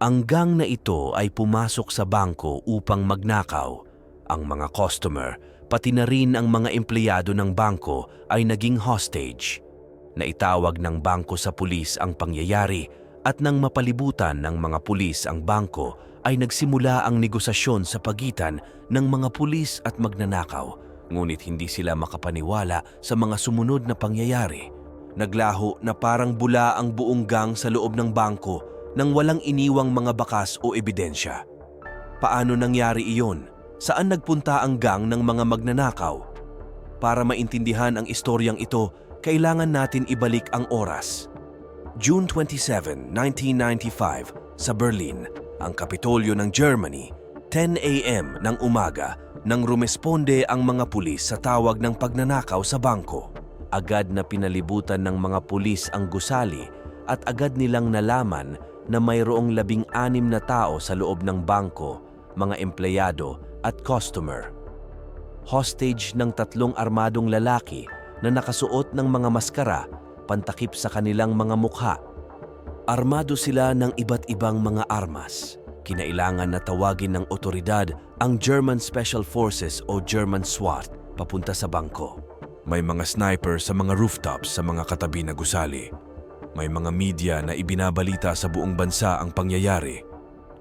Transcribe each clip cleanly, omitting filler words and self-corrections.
Ang gang na ito ay pumasok sa bangko upang magnakaw. Ang mga customer, pati na rin ang mga empleyado ng bangko ay naging hostage. Naitawag ng bangko sa pulis ang pangyayari at nang mapalibutan ng mga pulis ang bangko ay nagsimula ang negosasyon sa pagitan ng mga pulis at magnanakaw. Ngunit hindi sila makapaniwala sa mga sumunod na pangyayari. Naglaho na parang bula ang buong gang sa loob ng bangko nang walang iniwang mga bakas o ebidensya. Paano nangyari iyon? Saan nagpunta ang gang ng mga magnanakaw? Para maintindihan ang istoryang ito, kailangan natin ibalik ang oras. June 27, 1995, sa Berlin, ang Kapitolyo ng Germany, 10 a.m. ng umaga nang rumesponde ang mga pulis sa tawag ng pagnanakaw sa bangko. Agad na pinalibutan ng mga pulis ang gusali at agad nilang nalaman na mayroong 16 na tao sa loob ng bangko, mga empleyado at customer. Hostage ng 3 armadong lalaki na nakasuot ng mga maskara pantakip sa kanilang mga mukha. Armado sila ng iba't ibang mga armas. Kinailangan na tawagin ng otoridad ang German Special Forces o German SWAT papunta sa bangko. May mga sniper sa mga rooftops sa mga katabi na gusali. May mga media na ibinabalita sa buong bansa ang pangyayari.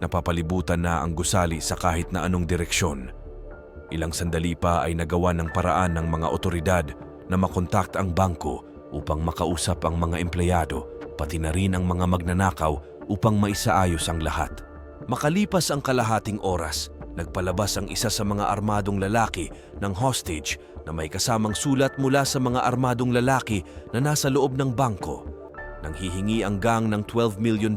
Napapalibutan na ang gusali sa kahit na anong direksyon. Ilang sandali pa ay nagawa ng paraan ng mga otoridad na makontak ang bangko upang makausap ang mga empleyado, pati na rin ang mga magnanakaw upang maisaayos ang lahat. Makalipas ang kalahating oras, nagpalabas ang isa sa mga armadong lalaki ng hostage na may kasamang sulat mula sa mga armadong lalaki na nasa loob ng bangko. Nang hihingi ang gang ng $12 million,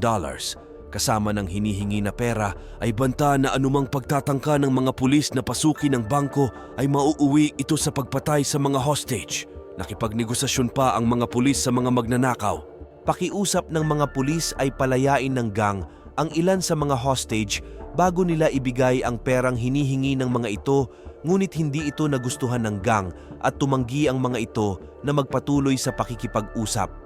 kasama ng hinihingi na pera ay banta na anumang pagtatangka ng mga pulis na pasukin ang bangko ay mauuwi ito sa pagpatay sa mga hostage. Nakipagnegosasyon pa ang mga pulis sa mga magnanakaw. Pakiusap ng mga pulis ay palayain ng gang ang ilan sa mga hostage bago nila ibigay ang perang hinihingi ng mga ito, ngunit hindi ito nagustuhan ng gang at tumanggi ang mga ito na magpatuloy sa pakikipag-usap.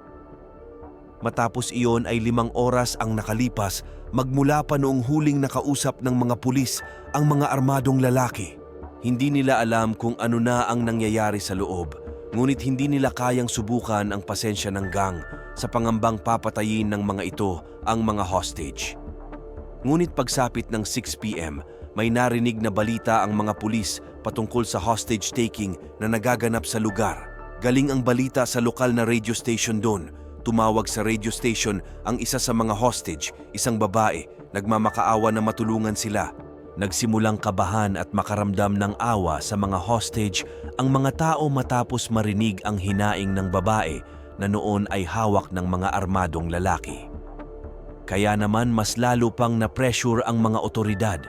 Matapos iyon ay 5 oras ang nakalipas magmula pa noong huling nakausap ng mga pulis ang mga armadong lalaki. Hindi nila alam kung ano na ang nangyayari sa loob, ngunit hindi nila kayang subukan ang pasensya ng gang sa pangambang papatayin ng mga ito ang mga hostage. Ngunit pagsapit ng 6 p.m., may narinig na balita ang mga pulis patungkol sa hostage taking na nagaganap sa lugar. Galing ang balita sa lokal na radio station doon. Tumawag sa radio station ang isa sa mga hostage, isang babae, nagmamakaawa na matulungan sila. Nagsimulang kabahan at makaramdam ng awa sa mga hostage ang mga tao matapos marinig ang hinaing ng babae na noon ay hawak ng mga armadong lalaki. Kaya naman mas lalo pang na-pressure ang mga otoridad.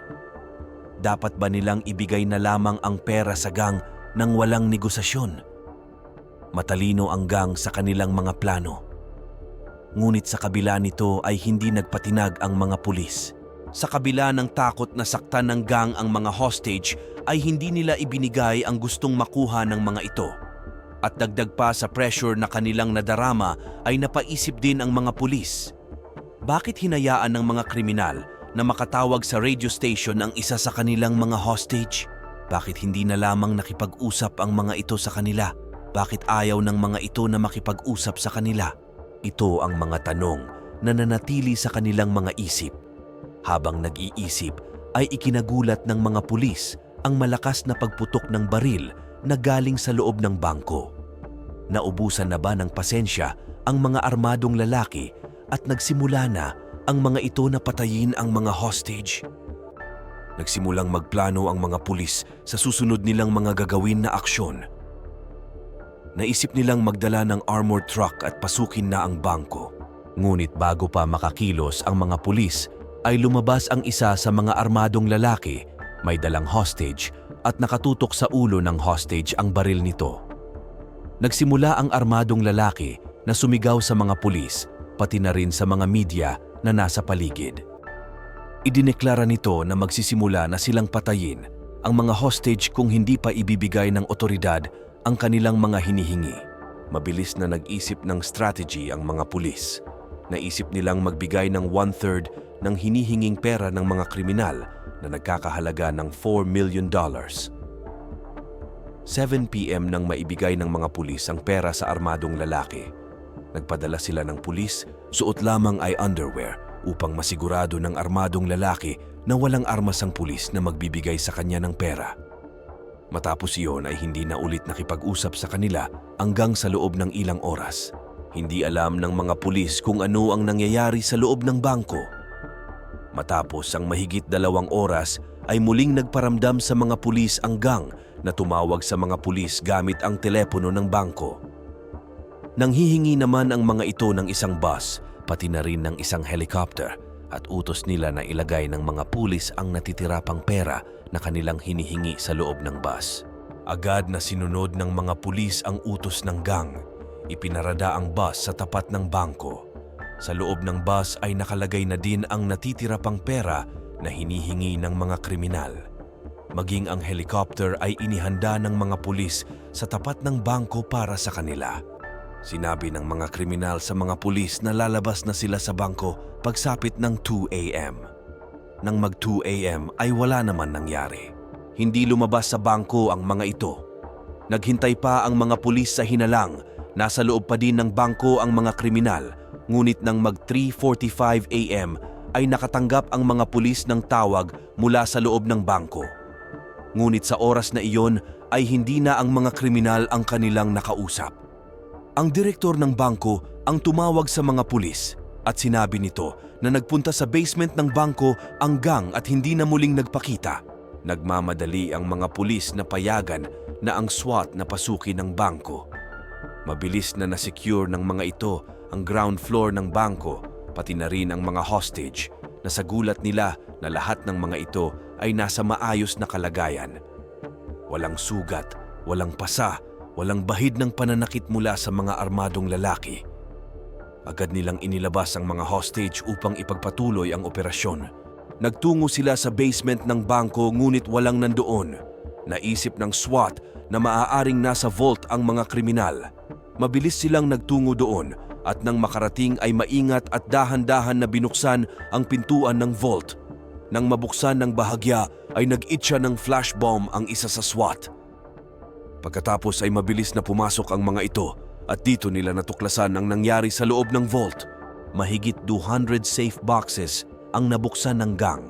Dapat ba nilang ibigay na lamang ang pera sa gang nang walang negosasyon? Matalino ang gang sa kanilang mga plano. Ngunit sa kabila nito ay hindi nagpatinag ang mga pulis. Sa kabila ng takot na saktan ng gang ang mga hostage ay hindi nila ibinigay ang gustong makuha ng mga ito. At dagdag pa sa pressure na kanilang nadarama ay napaisip din ang mga pulis. Bakit hinayaan ng mga kriminal na makatawag sa radio station ang isa sa kanilang mga hostage? Bakit hindi na lamang nakipag-usap ang mga ito sa kanila? Bakit ayaw ng mga ito na makipag-usap sa kanila? Ito ang mga tanong na nanatili sa kanilang mga isip. Habang nag-iisip ay ikinagulat ng mga pulis ang malakas na pagputok ng baril na galing sa loob ng bangko. Naubusan na ba ng pasensya ang mga armadong lalaki at nagsimula na ang mga ito na patayin ang mga hostage? Nagsimulang magplano ang mga pulis sa susunod nilang mga gagawin na aksyon. Naisip nilang magdala ng armored truck at pasukin na ang bangko. Ngunit bago pa makakilos ang mga pulis, ay lumabas ang isa sa mga armadong lalaki, may dalang hostage at nakatutok sa ulo ng hostage ang baril nito. Nagsimula ang armadong lalaki na sumigaw sa mga pulis, pati na rin sa mga media na nasa paligid. Idineklara nito na magsisimula na silang patayin ang mga hostage kung hindi pa ibibigay ng otoridad ang kanilang mga hinihingi. Mabilis na nag-isip ng strategy ang mga pulis. Naisip nilang magbigay ng 1/3 ng hinihinging pera ng mga kriminal na nagkakahalaga ng $4 million. 7 p.m. nang maibigay ng mga pulis ang pera sa armadong lalaki. Nagpadala sila ng pulis, suot lamang ay underwear upang masigurado ng armadong lalaki na walang armas ang pulis na magbibigay sa kanya ng pera. Matapos iyon ay hindi na ulit nakipag-usap sa kanila hanggang sa loob ng ilang oras. Hindi alam ng mga pulis kung ano ang nangyayari sa loob ng bangko. Matapos ang mahigit 2 oras ay muling nagparamdam sa mga pulis ang gang na tumawag sa mga pulis gamit ang telepono ng bangko. Nanghihingi naman ang mga ito ng isang bus, pati na rin ng isang helicopter, at utos nila na ilagay ng mga pulis ang natitira pang pera na kanilang hinihingi sa loob ng bus. Agad na sinunod ng mga pulis ang utos ng gang. Ipinarada ang bus sa tapat ng bangko. Sa loob ng bus ay nakalagay na din ang natitira pang pera na hinihingi ng mga kriminal. Maging ang helicopter ay inihanda ng mga pulis sa tapat ng bangko para sa kanila. Sinabi ng mga kriminal sa mga pulis na lalabas na sila sa bangko pagsapit ng 2 a.m. Nang mag-2 a.m. ay wala naman nangyari. Hindi lumabas sa bangko ang mga ito. Naghintay pa ang mga pulis sa hinalang. Nasa loob pa din ng bangko ang mga kriminal. Ngunit nang mag 3:45 a.m. ay nakatanggap ang mga pulis ng tawag mula sa loob ng bangko. Ngunit sa oras na iyon ay hindi na ang mga kriminal ang kanilang nakausap. Ang direktor ng bangko ang tumawag sa mga pulis at sinabi nito na nagpunta sa basement ng bangko ang gang at hindi na muling nagpakita. Nagmamadali ang mga pulis na payagan na ang SWAT na pasukin ng bangko. Mabilis na nasecure ng mga ito ang ground floor ng bangko, pati na rin ang mga hostage na sa gulat nila na lahat ng mga ito ay nasa maayos na kalagayan. Walang sugat, walang pasa, walang bahid ng pananakit mula sa mga armadong lalaki. Agad nilang inilabas ang mga hostage upang ipagpatuloy ang operasyon. Nagtungo sila sa basement ng bangko ngunit walang nandoon. Naisip ng SWAT na maaaring nasa vault ang mga kriminal. Mabilis silang nagtungo doon at nang makarating ay maingat at dahan-dahan na binuksan ang pintuan ng vault. Nang mabuksan ng bahagya ay nag-itcha ng flash bomb ang isa sa SWAT. Pagkatapos ay mabilis na pumasok ang mga ito at dito nila natuklasan ang nangyari sa loob ng vault. Mahigit 200 safe boxes ang nabuksan ng gang.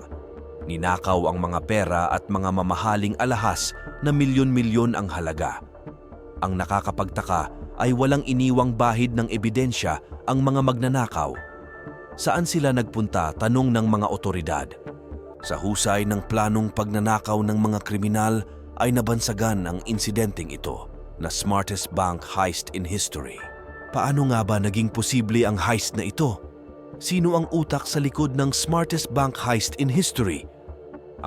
Ninakaw ang mga pera at mga mamahaling alahas na milyon-milyon ang halaga. Ang nakakapagtaka ay walang iniwang bahid ng ebidensya ang mga magnanakaw. Saan sila nagpunta, tanong ng mga otoridad. Sa husay ng planong pagnanakaw ng mga kriminal ay nabansagan ang insidenteng ito na smartest bank heist in history. Paano nga ba naging posible ang heist na ito? Sino ang utak sa likod ng smartest bank heist in history?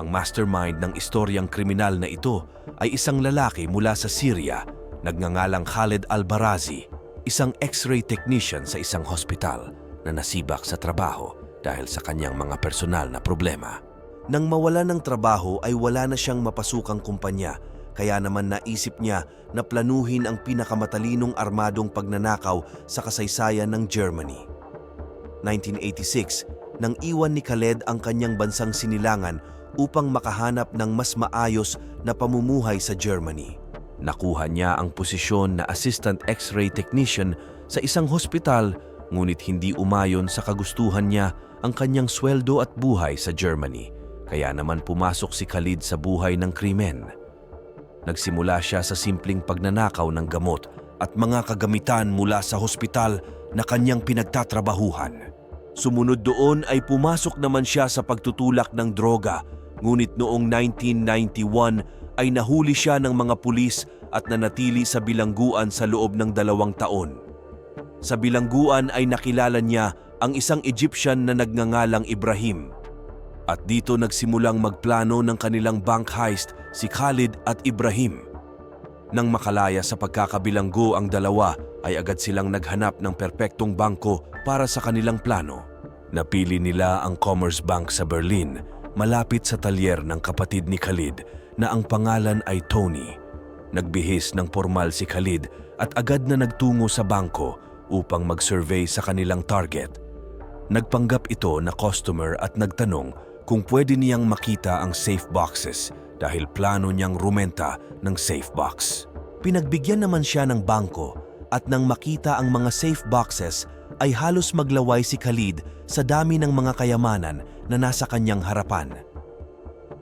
Ang mastermind ng istoryang kriminal na ito ay isang lalaki mula sa Syria, nagngangalang Khaled Al-Barazi, isang X-ray technician sa isang hospital na nasibak sa trabaho dahil sa kanyang mga personal na problema. Nang mawala ng trabaho ay wala na siyang mapasukang kumpanya, kaya naman naisip niya na planuhin ang pinakamatalinong armadong pagnanakaw sa kasaysayan ng Germany. 1986, nang iwan ni Khaled ang kanyang bansang sinilangan upang makahanap ng mas maayos na pamumuhay sa Germany. Nakuha niya ang posisyon na assistant X-ray technician sa isang hospital, ngunit hindi umayon sa kagustuhan niya ang kanyang sweldo at buhay sa Germany. Kaya naman pumasok si Khaled sa buhay ng krimen. Nagsimula siya sa simpleng pagnanakaw ng gamot at mga kagamitan mula sa hospital na kanyang pinagtatrabahuhan. Sumunod doon ay pumasok naman siya sa pagtutulak ng droga, ngunit noong 1991 ay nahuli siya ng mga pulis at nanatili sa bilangguan sa loob ng 2 taon. Sa bilangguan ay nakilala niya ang isang Egyptian na nagngangalang Ibrahim. At dito nagsimulang magplano ng kanilang bank heist si Khaled at Ibrahim. Nang makalaya sa pagkakabilanggo ang dalawa ay agad silang naghanap ng perpektong bangko para sa kanilang plano. Napili nila ang Commerzbank sa Berlin, malapit sa talyer ng kapatid ni Khaled na ang pangalan ay Tony. Nagbihis ng formal si Khaled at agad na nagtungo sa bangko upang mag-survey sa kanilang target. Nagpanggap ito na customer at nagtanong kung pwede niyang makita ang safe boxes dahil plano niyang rumenta ng safe box. Pinagbigyan naman siya ng bangko at nang makita ang mga safe boxes ay halos maglaway si Khalid sa dami ng mga kayamanan na nasa kanyang harapan.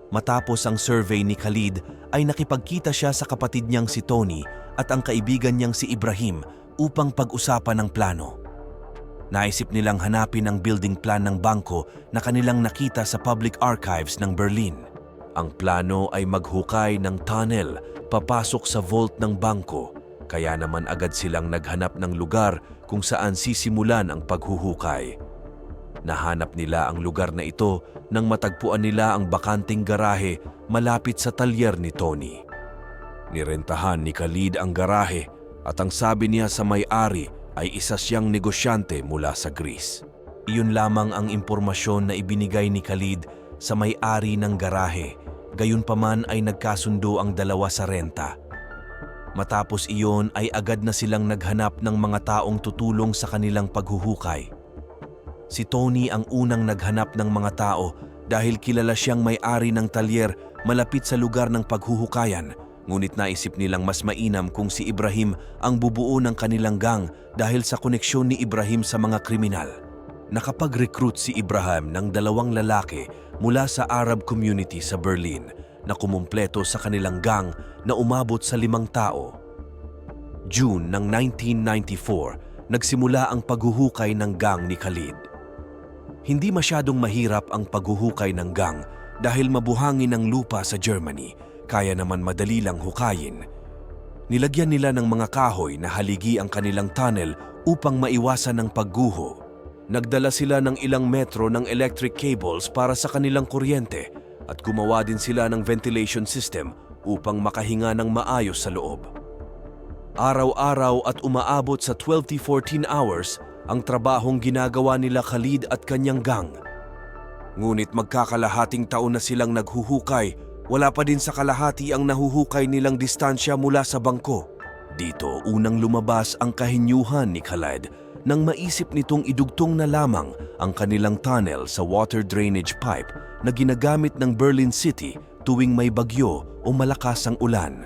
Matapos ang survey ni Khalid ay nakipagkita siya sa kapatid niyang si Tony at ang kaibigan niyang si Ibrahim upang pag-usapan ang plano. Naisip nilang hanapin ang building plan ng bangko na kanilang nakita sa public archives ng Berlin. Ang plano ay maghukay ng tunnel papasok sa vault ng bangko, kaya naman agad silang naghanap ng lugar kung saan sisimulan ang paghuhukay. Nahanap nila ang lugar na ito nang matagpuan nila ang bakanting garahe malapit sa talyer ni Tony. Nirentahan ni Khalid ang garahe at ang sabi niya sa may-ari ay isa siyang negosyante mula sa Greece. Iyon lamang ang impormasyon na ibinigay ni Khalid sa may-ari ng garahe, gayunpaman ay nagkasundo ang dalawa sa renta. Matapos iyon ay agad na silang naghanap ng mga taong tutulong sa kanilang paghuhukay. Si Tony ang unang naghanap ng mga tao dahil kilala siyang may-ari ng talyer malapit sa lugar ng paghuhukayan. Ngunit naisip nilang mas mainam kung si Ibrahim ang bubuo ng kanilang gang dahil sa koneksyon ni Ibrahim sa mga kriminal. Nakapag-recruit si Ibrahim ng 2 lalaki mula sa Arab community sa Berlin na kumumpleto sa kanilang gang na umabot sa 5 tao. June ng 1994, nagsimula ang paghuhukay ng gang ni Khalid. Hindi masyadong mahirap ang paghuhukay ng gang dahil mabuhangin ang lupa sa Germany. Kaya naman madali lang hukayin. Nilagyan nila ng mga kahoy na haligi ang kanilang tunnel upang maiwasan ang pagguho. Nagdala sila ng ilang metro ng electric cables para sa kanilang kuryente at gumawa din sila ng ventilation system upang makahinga ng maayos sa loob. Araw-araw at umaabot sa 12 to 14 hours ang trabahong ginagawa nila Khalid at kanyang gang. Ngunit magkakalahating taon na silang naghuhukay, wala pa din sa kalahati ang nahuhukay nilang distansya mula sa bangko. Dito unang lumabas ang kahinyuhan ni Khalid nang maisip nitong idugtong na lamang ang kanilang tunnel sa water drainage pipe na ginagamit ng Berlin City tuwing may bagyo o malakas ang ulan.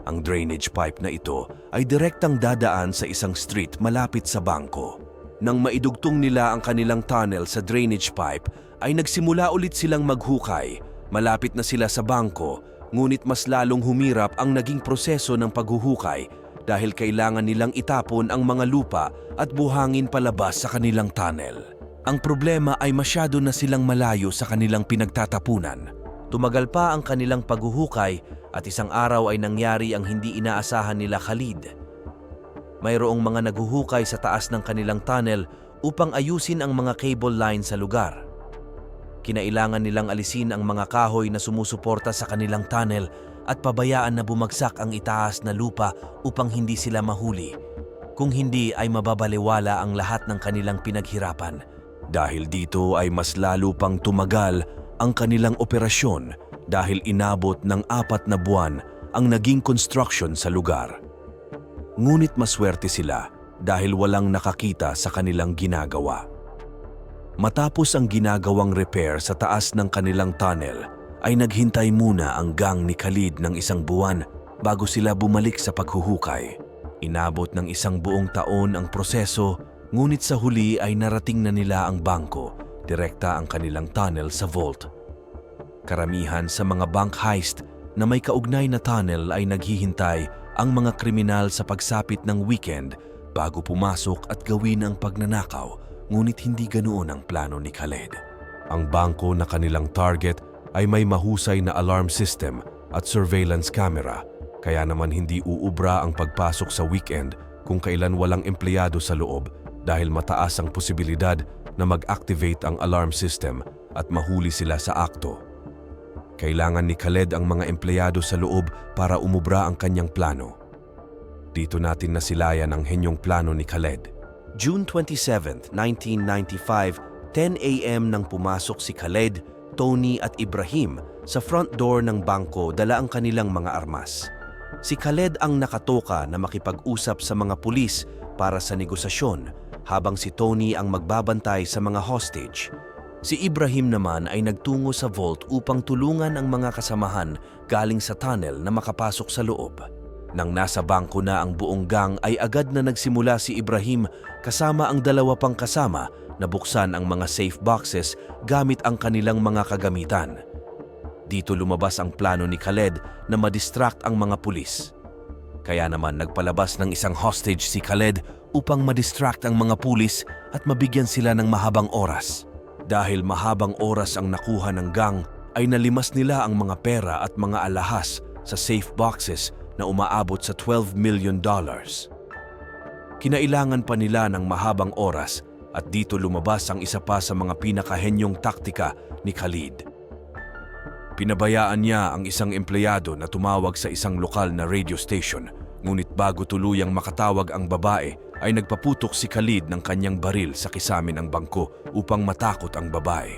Ang drainage pipe na ito ay direktang dadaan sa isang street malapit sa bangko. Nang maidugtong nila ang kanilang tunnel sa drainage pipe, ay nagsimula ulit silang maghukay. Malapit na sila sa bangko, ngunit mas lalong humirap ang naging proseso ng paghuhukay dahil kailangan nilang itapon ang mga lupa at buhangin palabas sa kanilang tunnel. Ang problema ay masyado na silang malayo sa kanilang pinagtatapunan. Tumagal pa ang kanilang paghuhukay at isang araw ay nangyari ang hindi inaasahan nila Khalid. Mayroong mga naghuhukay sa taas ng kanilang tunnel upang ayusin ang mga cable line sa lugar. Kinailangan nilang alisin ang mga kahoy na sumusuporta sa kanilang tunnel at pabayaan na bumagsak ang itaas na lupa upang hindi sila mahuli. Kung hindi ay mababaliwala ang lahat ng kanilang pinaghirapan. Dahil dito ay mas lalo pang tumagal ang kanilang operasyon dahil inabot ng 4 na buwan ang naging construction sa lugar. Ngunit maswerte sila dahil walang nakakita sa kanilang ginagawa. Matapos ang ginagawang repair sa taas ng kanilang tunnel, ay naghintay muna ang gang ni Khalid ng 1 buwan bago sila bumalik sa paghuhukay. Inabot ng 1 buong taon ang proseso, ngunit sa huli ay narating na nila ang bangko, direkta ang kanilang tunnel sa vault. Karamihan sa mga bank heist na may kaugnay na tunnel ay naghihintay ang mga kriminal sa pagsapit ng weekend bago pumasok at gawin ang pagnanakaw. Ngunit hindi ganoon ang plano ni Khalid. Ang bangko na kanilang target ay may mahusay na alarm system at surveillance camera, kaya naman hindi uubra ang pagpasok sa weekend kung kailan walang empleyado sa loob dahil mataas ang posibilidad na mag-activate ang alarm system at mahuli sila sa akto. Kailangan ni Khalid ang mga empleyado sa loob para umubra ang kanyang plano. Dito natin nasilayan ang henyong plano ni Khalid. June 27, 1995, 10 a.m. nang pumasok si Khalid, Tony at Ibrahim sa front door ng bangko dala ang kanilang mga armas. Si Khalid ang nakatoka na makipag-usap sa mga pulis para sa negosasyon, habang si Tony ang magbabantay sa mga hostage. Si Ibrahim naman ay nagtungo sa vault upang tulungan ang mga kasamahan galing sa tunnel na makapasok sa loob. Nang nasa bangko na ang buong gang ay agad na nagsimula si Ibrahim kasama ang dalawa pang kasama na buksan ang mga safe boxes gamit ang kanilang mga kagamitan. Dito lumabas ang plano ni Khaled na madistract ang mga pulis. Kaya naman nagpalabas ng isang hostage si Khaled upang madistract ang mga pulis at mabigyan sila ng mahabang oras. Dahil mahabang oras ang nakuha ng gang, ay nalimas nila ang mga pera at mga alahas sa safe boxes na umaabot sa $12 million. Kinailangan pa nila ng mahabang oras at dito lumabas ang isa pa sa mga pinakahenyong taktika ni Khalid. Pinabayaan niya ang isang empleyado na tumawag sa isang lokal na radio station, ngunit bago tuluyang makatawag ang babae ay nagpaputok si Khalid ng kanyang baril sa kisame ng bangko upang matakot ang babae.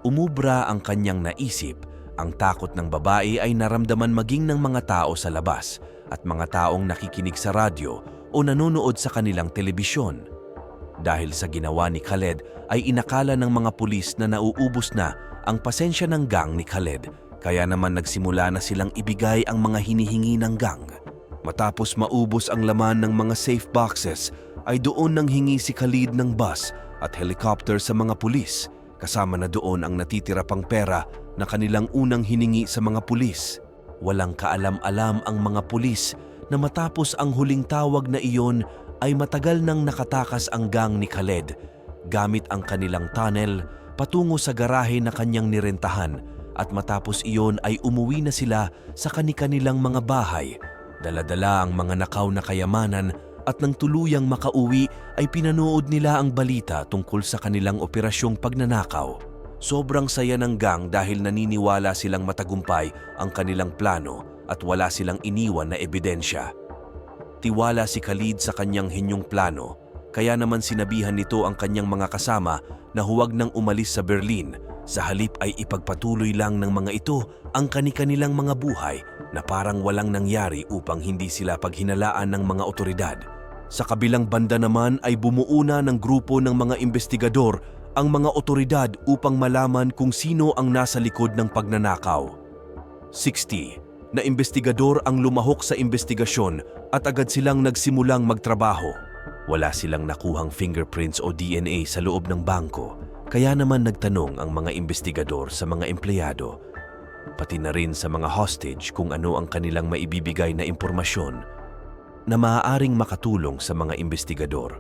Umubra ang kanyang naisip. Ang takot ng babae ay naramdaman maging ng mga tao sa labas at mga taong nakikinig sa radyo o nanonood sa kanilang telebisyon. Dahil sa ginawa ni Khaled ay inakala ng mga pulis na nauubos na ang pasensya ng gang ni Khaled, kaya naman nagsimula na silang ibigay ang mga hinihingi ng gang. Matapos maubos ang laman ng mga safe boxes, ay doon nang hingi si Khalid ng bus at helicopter sa mga pulis, kasama na doon ang natitira pang pera na kanilang unang hiningi sa mga pulis. Walang kaalam-alam ang mga pulis na matapos ang huling tawag na iyon ay matagal nang nakatakas ang gang ni Khaled gamit ang kanilang tunnel patungo sa garahe na kanyang nirentahan, at matapos iyon ay umuwi na sila sa kani-kanilang mga bahay. Dala-dala ang mga nakaw na kayamanan at nang tuluyang makauwi ay pinanood nila ang balita tungkol sa kanilang operasyong pagnanakaw. Sobrang saya ng gang dahil naniniwala silang matagumpay ang kanilang plano at wala silang iniwan na ebidensya. Tiwala si Khalid sa kanyang hinyong plano, kaya naman sinabihan nito ang kanyang mga kasama na huwag nang umalis sa Berlin. Sa halip ay ipagpatuloy lang ng mga ito ang kani-kanilang mga buhay na parang walang nangyari upang hindi sila paghinalaan ng mga otoridad. Sa kabilang banda naman ay bumuo na ng grupo ng mga investigador ang mga otoridad upang malaman kung sino ang nasa likod ng pagnanakaw. 60 na investigador ang lumahok sa investigasyon at agad silang nagsimulang magtrabaho. Wala silang nakuhang fingerprints o DNA sa loob ng bangko, kaya naman nagtanong ang mga investigador sa mga empleyado, pati na rin sa mga hostage kung ano ang kanilang maibibigay na impormasyon na maaaring makatulong sa mga investigador.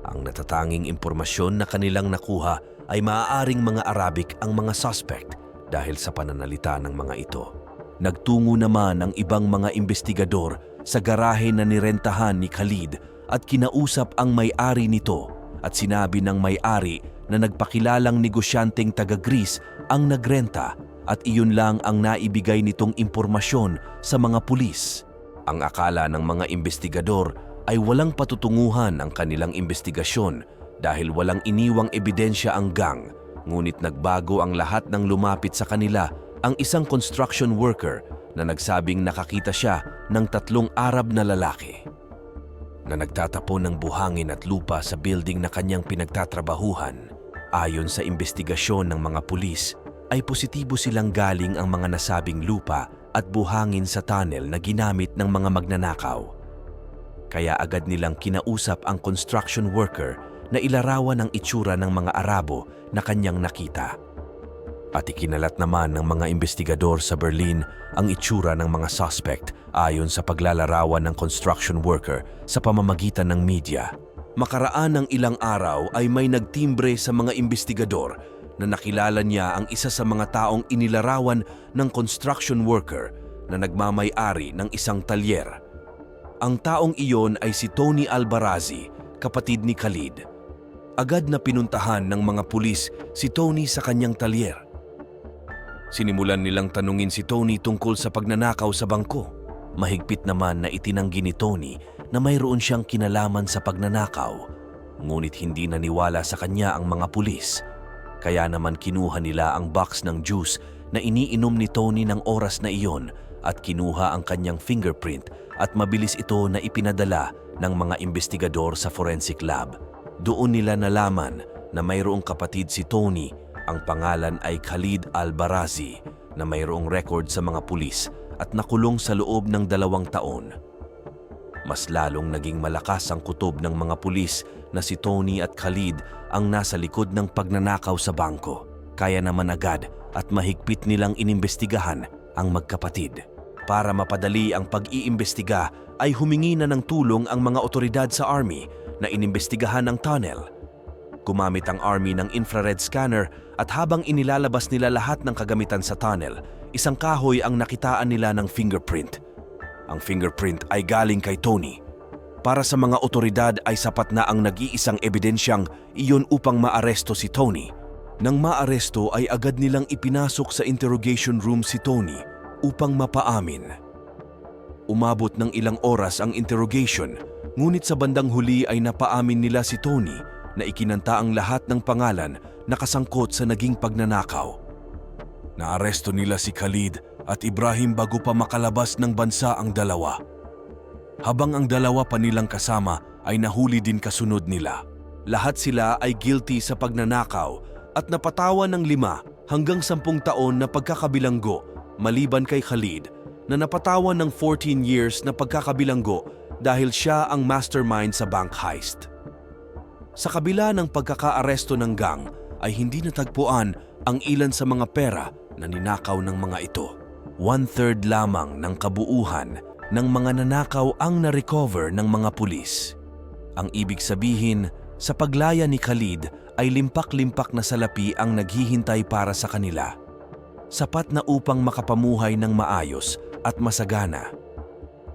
Ang natatanging impormasyon na kanilang nakuha ay maaaring mga Arabic ang mga suspect dahil sa pananalita ng mga ito. Nagtungo naman ang ibang mga investigador sa garahe na nirentahan ni Khalid at kinausap ang may-ari nito at sinabi ng may-ari na nagpakilalang negosyanteng taga-Greece ang nagrenta at iyon lang ang naibigay nitong impormasyon sa mga pulis. Ang akala ng mga investigador ay walang patutunguhan ang kanilang investigasyon dahil walang iniwang ebidensya ang gang, ngunit nagbago ang lahat nang lumapit sa kanila ang isang construction worker na nagsabing nakakita siya ng 3 Arab na lalaki na nagtatapon ng buhangin at lupa sa building na kanyang pinagtatrabahuhan. Ayon sa investigasyon ng mga pulis, ay positibo silang galing ang mga nasabing lupa at buhangin sa tunnel na ginamit ng mga magnanakaw. Kaya agad nilang kinausap ang construction worker na ilarawan ang itsura ng mga Arabo na kanyang nakita. At ikinalat naman ng mga investigador sa Berlin ang itsura ng mga suspect ayon sa paglalarawan ng construction worker sa pamamagitan ng media. Makaraan ng ilang araw ay may nagtimbre sa mga investigador na nakilala niya ang isa sa mga taong inilarawan ng construction worker na nagmamay-ari ng isang talyer. Ang taong iyon ay si Tony Albarazi, kapatid ni Khalid. Agad na pinuntahan ng mga pulis si Tony sa kanyang talyer. Sinimulan nilang tanungin si Tony tungkol sa pagnanakaw sa bangko. Mahigpit naman na itinanggi ni Tony na mayroon siyang kinalaman sa pagnanakaw, ngunit hindi naniwala sa kanya ang mga pulis. Kaya naman kinuha nila ang box ng juice na iniinom ni Tony ng oras na iyon at kinuha ang kanyang fingerprint at mabilis ito na ipinadala ng mga investigador sa forensic lab. Doon nila nalaman na mayroong kapatid si Tony, ang pangalan ay Khalid Al-Barazi, na mayroong record sa mga pulis at nakulong sa loob ng 2 taon. Mas lalong naging malakas ang kutob ng mga pulis na si Tony at Khalid ang nasa likod ng pagnanakaw sa bangko. Kaya naman agad at mahigpit nilang inimbestigahan ang magkapatid. Para mapadali ang pag-iimbestiga ay humingi na ng tulong ang mga otoridad sa Army na inimbestigahan ang tunnel. Gumamit ang Army ng infrared scanner at habang inilalabas nila lahat ng kagamitan sa tunnel, isang kahoy ang nakitaan nila ng fingerprint. Ang fingerprint ay galing kay Tony. Para sa mga otoridad ay sapat na ang nag-iisang ebidensyang iyon upang maaresto si Tony. Nang maaresto ay agad nilang ipinasok sa interrogation room si Tony upang mapaamin. Umabot ng ilang oras ang interrogation, ngunit sa bandang huli ay napaamin nila si Tony na ikinanta ang lahat ng pangalan na kasangkot sa naging pagnanakaw. Naaresto nila si Khalid at Ibrahim bago pa makalabas ng bansa ang dalawa. Habang ang dalawa pa nilang kasama ay nahuli din kasunod nila. Lahat sila ay guilty sa pagnanakaw at napatawan ng 5 hanggang 10 taon na pagkakabilanggo maliban kay Khalid na napatawan ng 14 years na pagkakabilanggo dahil siya ang mastermind sa bank heist. Sa kabila ng pagkakaaresto ng gang ay hindi natagpuan ang ilan sa mga pera na ninakaw ng mga ito. 1/3 lamang ng kabuuhan ng mga nanakaw ang na-recover ng mga pulis. Ang ibig sabihin, sa paglaya ni Khalid ay limpak-limpak na salapi ang naghihintay para sa kanila. Sapat na upang makapamuhay ng maayos at masagana.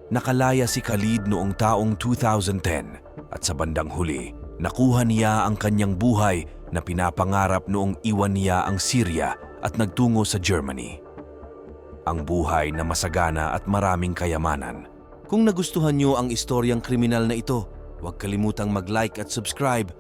Nakalaya si Khalid noong taong 2010 at sa bandang huli, nakuha niya ang kanyang buhay na pinapangarap noong iwan niya ang Syria at nagtungo sa Germany. Ang buhay na masagana at maraming kayamanan. Kung nagustuhan niyo ang istoryang kriminal na ito, huwag kalimutang mag-like at subscribe